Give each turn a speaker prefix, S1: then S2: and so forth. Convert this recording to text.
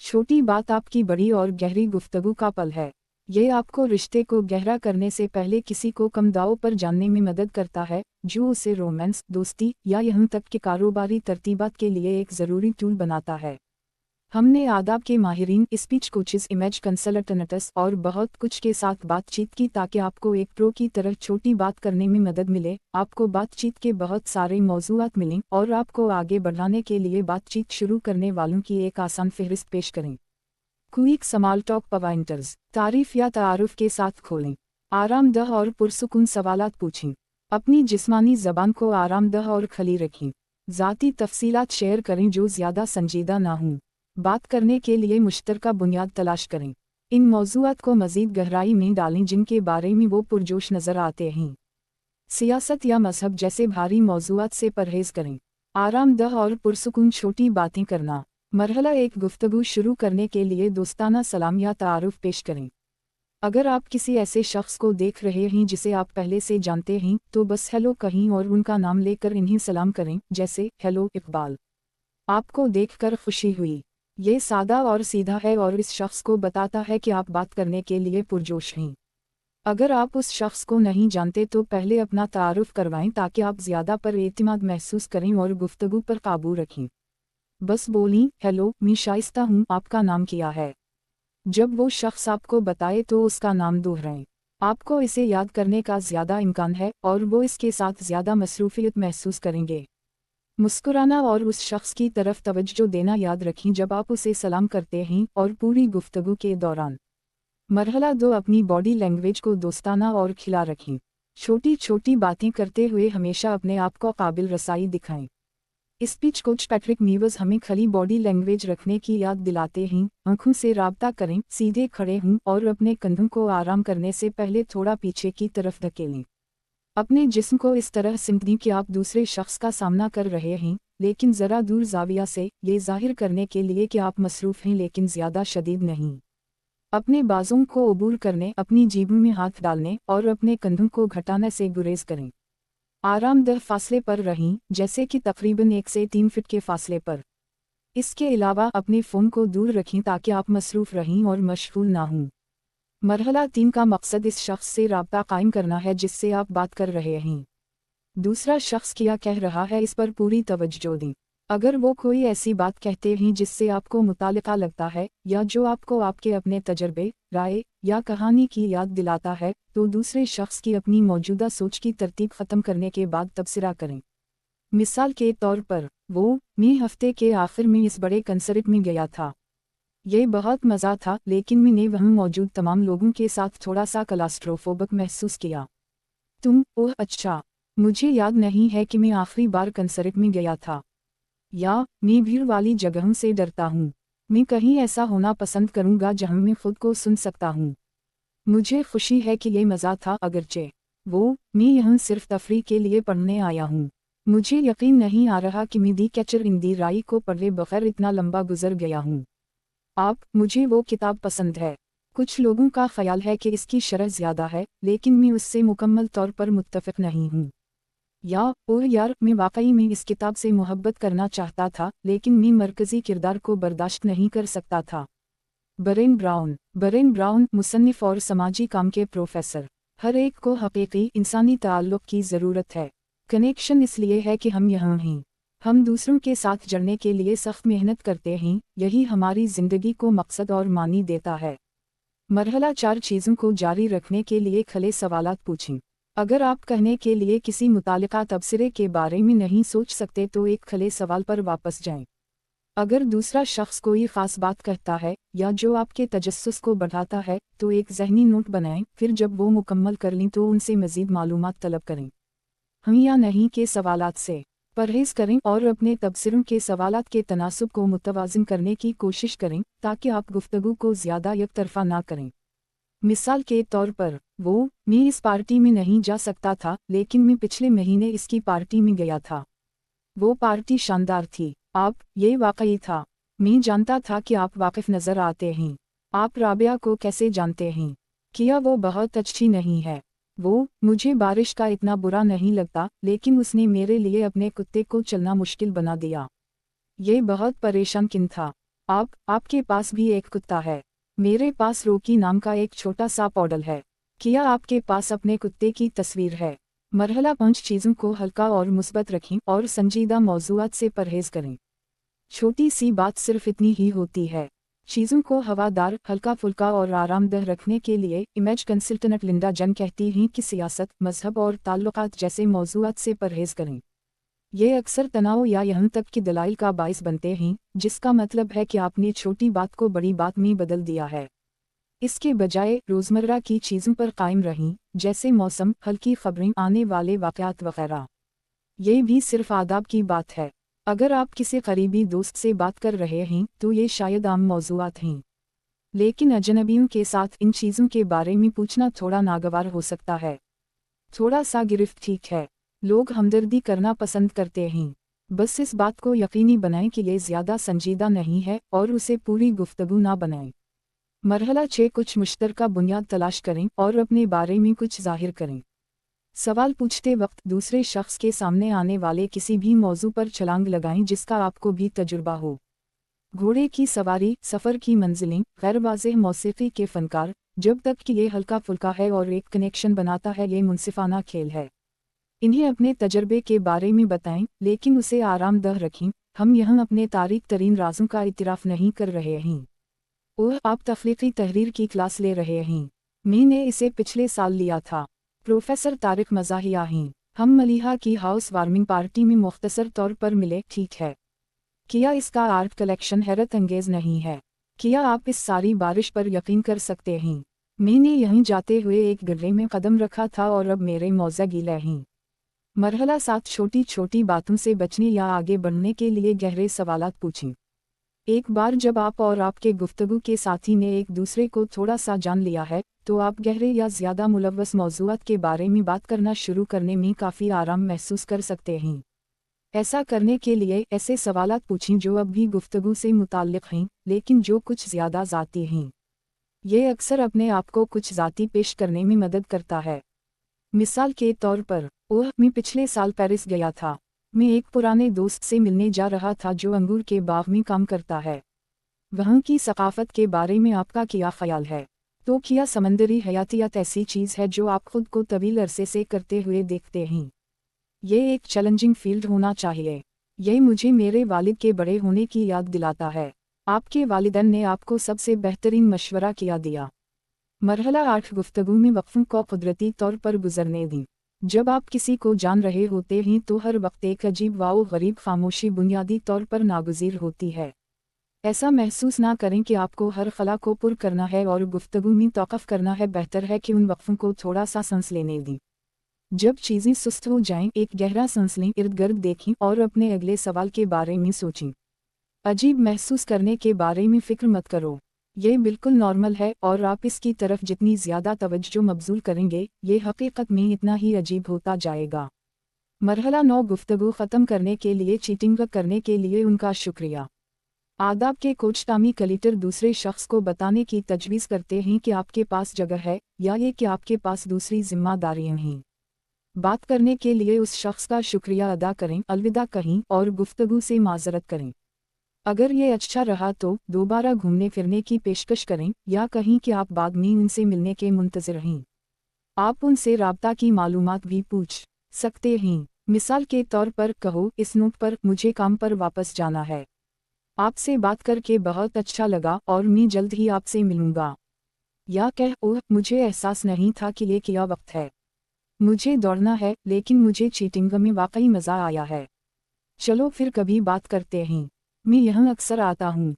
S1: छोटी बात आपकी बड़ी और गहरी गुफ्तगू का पल है। ये आपको रिश्ते को गहरा करने से पहले किसी को कम दाव पर जानने में मदद करता है, जो उसे रोमांस, दोस्ती या यहाँ तक कि कारोबारी तरतीबात के लिए एक ज़रूरी टूल बनाता है। हमने आदाब के माहिरीन, स्पीच कोचेस, इमेज कंसल्टेंट्स और बहुत कुछ के साथ बातचीत की ताकि आपको एक प्रो की तरह छोटी बात करने में मदद मिले, आपको बातचीत के बहुत सारे मौज़ूआत मिलें और आपको आगे बढ़ाने के लिए बातचीत शुरू करने वालों की एक आसान फहरिस्त पेश करें। Quick small talk pointers. तारीफ या तारुफ के साथ खोलें। आरामदह और पुरसुकून सवालात पूछें। अपनी जिस्मानी ज़बान को आरामदह और खली रखें। ज़ाती तफसीलात शेयर करें जो ज़्यादा संजीदा ना हों। बात करने के लिए मुश्तरका बुनियाद तलाश करें। इन मौज़ूआत को मज़ीद गहराई में डालें जिनके बारे में वो पुरजोश नज़र आते हैं। सियासत या मजहब जैसे भारी मौज़ूआत से परहेज़ करें। आरामदह और पुरसुकून छोटी बातें करना। मरहला एक गुफ्तगू शुरू करने के लिए दोस्ताना सलाम या तारुफ पेश करें। अगर आप किसी ऐसे शख्स को देख रहे हैं जिसे आप पहले से जानते हैं तो बस हेलो कहीं और उनका नाम लेकर इन्हें सलाम करें, जैसे हेलो इकबाल, आपको देखकर खुशी हुई। ये सादा और सीधा है और इस शख्स को बताता है कि आप बात करने के लिए पुरजोश हैं। अगर आप उस शख्स को नहीं जानते तो पहले अपना तारुफ करवाएं ताकि आप ज़्यादा पर एतमाद महसूस करें और गुफ्तगू पर काबू रखें। बस बोलीं, हेलो, मैं शाइस्ता हूँ, आपका नाम क्या है। जब वो शख्स आपको बताए तो उसका नाम दोहराएं। आपको इसे याद करने का ज़्यादा इम्कान है और वो इसके साथ ज़्यादा मसरूफियत महसूस करेंगे। मुस्कुराना और उस शख्स की तरफ तवज्जो देना याद रखें जब आप उसे सलाम करते हैं और पूरी गुफ्तगू के दौरान। मरहला 2, अपनी बॉडी लैंग्वेज को दोस्ताना और खिला रखें। छोटी छोटी बातें करते हुए हमेशा अपने आप को काबिल रसाई दिखाएं। स्पीच कोच पैट्रिक मीवर्स हमें खली बॉडी लैंग्वेज रखने की याद दिलाते हैं। आंखों से राब्ता करें, सीधे खड़े हों और अपने कंधों को आराम करने से पहले थोड़ा पीछे की तरफ धकेलें। अपने जिस्म को इस तरह सिमट दें कि आप दूसरे शख्स का सामना कर रहे हैं, लेकिन ज़रा दूर ज़ाविया से, ये ज़ाहिर करने के लिए कि आप मसरूफ़ हैं लेकिन ज़्यादा शदीद नहीं। अपने बाजों को अबूर करने, अपनी जेबों में हाथ डालने और अपने कंधों को घटाने से गुरेज करें। आरामदह फासले पर रहें, जैसे कि तकरीबन 1 से 3 फीट के फासले पर। इसके अलावा अपने फ़ोन को दूर रखें ताकि आप मसरूफ़ रहें और मशगूल ना हों। मरहला 3 का मकसद इस शख्स से राब्ता कायम करना है जिससे आप बात कर रहे हैं। दूसरा शख्स क्या कह रहा है इस पर पूरी तवज्जो दें। अगर वो कोई ऐसी बात कहते हैं जिससे आपको मुतालिका लगता है या जो आपको आपके अपने तजर्बे, राय या कहानी की याद दिलाता है, तो दूसरे शख्स की अपनी मौजूदा सोच की तरतीब ख़त्म करने के बाद तबसरा करें। मिसाल के तौर पर, मैं हफ्ते के आखिर में इस बड़े कंसर्ट में गया था। ये बहुत मज़ा था, लेकिन मैंने वहाँ मौजूद तमाम लोगों के साथ थोड़ा सा क्लास्ट्रोफोबिक महसूस किया। तुम, ओह अच्छा, मुझे याद नहीं है कि मैं आखिरी बार कंसर्ट में गया था। या, मैं भीड़ वाली जगहों से डरता हूँ। मैं कहीं ऐसा होना पसंद करूँगा जहाँ मैं खुद को सुन सकता हूँ। मुझे खुशी है कि ये मज़ा था, अगरचे मैं यहाँ सिर्फ तफरीह के लिए पढ़ने आया हूँ। मुझे यकीन नहीं आ रहा कि मैं दी कैचर इन दी राई को पढ़े बगैर इतना लंबा गुजर गया हूँ। मुझे वो किताब पसंद है। कुछ लोगों का ख्याल है कि इसकी शरह ज़्यादा है, लेकिन मैं उससे मुकम्मल तौर पर मुत्तफ़िक़ नहीं हूँ। या, ओह यार, मैं वाकई में इस किताब से मोहब्बत करना चाहता था, लेकिन मैं मरकज़ी किरदार को बर्दाश्त नहीं कर सकता था। बरेन ब्राउन मुसन्निफ़ और समाजी काम के प्रोफेसर। हर एक को हकीकी इंसानी ताल्लुक़ की ज़रूरत है। कनेक्शन इसलिए है कि हम यहाँ हैं। हम दूसरों के साथ जुड़ने के लिए सख्त मेहनत करते हैं, यही हमारी ज़िंदगी को मकसद और मानी देता है। मरहला 4, चीज़ों को जारी रखने के लिए खले सवालात पूछें। अगर आप कहने के लिए किसी मुतालिका तबसरे के बारे में नहीं सोच सकते तो एक खले सवाल पर वापस जाएं। अगर दूसरा शख्स कोई ख़ास बात कहता है या जो आपके तजस्सुस को बढ़ाता है तो एक ज़हनी नोट बनाएं, फिर जब वो मुकम्मल कर लें तो उनसे मज़ीद मालूमात तलब करें। हाँ या नहीं के सवालात से परहेज़ करें और अपने तबसरों के सवालात के तनासुब को मुतवाज़िन करने की कोशिश करें ताकि आप गुफ्तगू को ज़्यादा एक तरफ़ा ना करें। मिसाल के तौर पर, मैं इस पार्टी में नहीं जा सकता था, लेकिन मैं पिछले महीने इसकी पार्टी में गया था। वो पार्टी शानदार थी। ये वाकई था। मैं जानता था कि आप वाकिफ़ नज़र आते हैं। आप राबिया को कैसे जानते हैं? क्या वो बहुत अच्छी नहीं है? मुझे बारिश का इतना बुरा नहीं लगता, लेकिन उसने मेरे लिए अपने कुत्ते को चलना मुश्किल बना दिया। ये बहुत परेशान किन था। आपके पास भी एक कुत्ता है। मेरे पास रोकी नाम का एक छोटा सा पॉडल है। क्या आपके पास अपने कुत्ते की तस्वीर है? मरहला 5 चीज़ों को हल्का और मुस्बत रखें और संजीदा मौज़ूआत से परहेज करें। छोटी सी बात सिर्फ इतनी ही होती है। चीज़ों को हवादार, हल्का फुल्का और आरामदेह रखने के लिए इमेज कंसल्टेंट लिंडा जन कहती हैं कि सियासत, मजहब और ताल्लुकात जैसे मौज़ूआत से परहेज करें। ये अक्सर तनाव या यहाँ तक कि दलाइल का बाइस बनते हैं, जिसका मतलब है कि आपने छोटी बात को बड़ी बात में बदल दिया है। इसके बजाय रोज़मर्रा की चीज़ों पर कायम रहें, जैसे मौसम, हल्की खबरें, आने वाले वाक़यात वगैरह। ये भी सिर्फ आदाब की बात है। अगर आप किसी करीबी दोस्त से बात कर रहे हैं तो ये शायद आम मौज़ूआत हैं, लेकिन अजनबियों के साथ इन चीज़ों के बारे में पूछना थोड़ा नागवार हो सकता है। थोड़ा सा गिरफ्त ठीक है। लोग हमदर्दी करना पसंद करते हैं। बस इस बात को यकीनी बनाएं कि ये ज़्यादा संजीदा नहीं है और उसे पूरी गुफ्तगू ना बनाएं। मरहला 6 कुछ मुश्तरका बुनियाद तलाश करें और अपने बारे में कुछ ज़ाहिर करें। सवाल पूछते वक्त दूसरे शख्स के सामने आने वाले किसी भी मौजू पर छलांग लगाएं जिसका आपको भी तजुर्बा हो। घोड़े की सवारी, सफ़र की मंजिलें, गैर वाज़ेह मौसीक़ी के फ़नकार, जब तक कि ये हल्का फुल्का है और एक कनेक्शन बनाता है, ये मुनसिफ़ाना खेल है। इन्हें अपने तजर्बे के बारे में बताएं, लेकिन उसे आरामदेह रखें। हम यहाँ अपने तारीख तरीन राज़ों का इतराफ़ नहीं कर रहे हैं। आप तख्लीकी तहरीर की क्लास ले रहे हैं। मैंने इसे पिछले साल लिया था। प्रोफेसर तारिक मज़ाहिया हैं। हम मलिहा की हाउस वार्मिंग पार्टी में मुख्तसर तौर पर मिले, ठीक है। क्या इसका आर्ट कलेक्शन हैरत अंगेज़ नहीं है? क्या आप इस सारी बारिश पर यकीन कर सकते हैं? मैंने यहीं जाते हुए एक गड्ढे में कदम रखा था और अब मेरे मौज़े गीले हैं। मरहला 7 छोटी छोटी बातों से बचने या आगे बढ़ने के लिए गहरे सवालात पूछें। एक बार जब आप और आपके गुफ्तगू के साथी ने एक दूसरे को थोड़ा सा जान लिया है, तो आप गहरे या ज़्यादा मुलव्वस मौज़ूआत के बारे में बात करना शुरू करने में काफ़ी आराम महसूस कर सकते हैं। ऐसा करने के लिए ऐसे सवालात पूछें जो अब भी गुफ्तगू से मुताल्लिक़ हैं, लेकिन जो कुछ ज़्यादा ज़ाती हैं। ये अक्सर अपने आप को कुछ ज़ाती पेश करने में मदद करता है। मिसाल के तौर पर, मैं पिछले साल पेरिस गया था। मैं एक पुराने दोस्त से मिलने जा रहा था जो अंगूर के बाग में काम करता है। वहाँ की सकाफ़त के बारे में आपका क्या ख्याल है? तो क्या समंदरी हयातियात ऐसी चीज़ है जो आप खुद को तवील अरसे से करते हुए देखते हैं? ये एक चैलेंजिंग फील्ड होना चाहिए। ये मुझे मेरे वालिद के बड़े होने की याद दिलाता है। आपके वालिदैन ने आपको सबसे बेहतरीन मशवरा क्या दिया? मरहला 8 गुफ्तगू में वक्फ़ों को कुदरती तौर पर गुजरने दें। जब आप किसी को जान रहे होते हैं तो हर वक्त एक अजीब वाओ गरीब खामोशी बुनियादी तौर पर नागुज़ीर होती है। ऐसा महसूस ना करें कि आपको हर खला को पुर करना है और गुफ्तगू में तौक़ुफ़ करना है। बेहतर है कि उन वक्फ़ों को थोड़ा सा सांस लेने दें। जब चीज़ें सुस्त हो जाएं, एक गहरा सांस लें, इर्द गिर्द देखें और अपने अगले सवाल के बारे में सोचें। अजीब महसूस करने के बारे में फ़िक्र मत करो। ये बिल्कुल नॉर्मल है और आप इसकी तरफ जितनी ज़्यादा तवज्जो मबज़ूल करेंगे, ये हकीकत में इतना ही अजीब होता जाएगा। मरहला 9 गुफ्तगू ख़त्म करने के लिए चीटिंग करने के लिए उनका शुक्रिया। आदाब के कोच टामी कलीटर दूसरे शख्स को बताने की तजवीज़ करते हैं कि आपके पास जगह है या ये कि आपके पास दूसरी जिम्मेदारियां हैं। बात करने के लिए उस शख्स का शुक्रिया अदा करें, अलविदा कहें और गुफ्तगू से माज़रत करें। अगर ये अच्छा रहा तो दोबारा घूमने फिरने की पेशकश करें या कहीं कि आप बाद में उनसे मिलने के मुंतज़िर हैं। आप उनसे राब्ता की मालूमात भी पूछ सकते हैं। मिसाल के तौर पर कहो, इस नोट पर, मुझे काम पर वापस जाना है। आपसे बात करके बहुत अच्छा लगा और मैं जल्द ही आपसे मिलूंगा। या कह, ओह, मुझे एहसास नहीं था कि ये क्या वक्त है। मुझे दौड़ना है, लेकिन मुझे चीटिंग में वाकई मज़ा आया है। चलो फिर कभी बात करते हैं। मैं यहाँ अक्सर आता हूँ।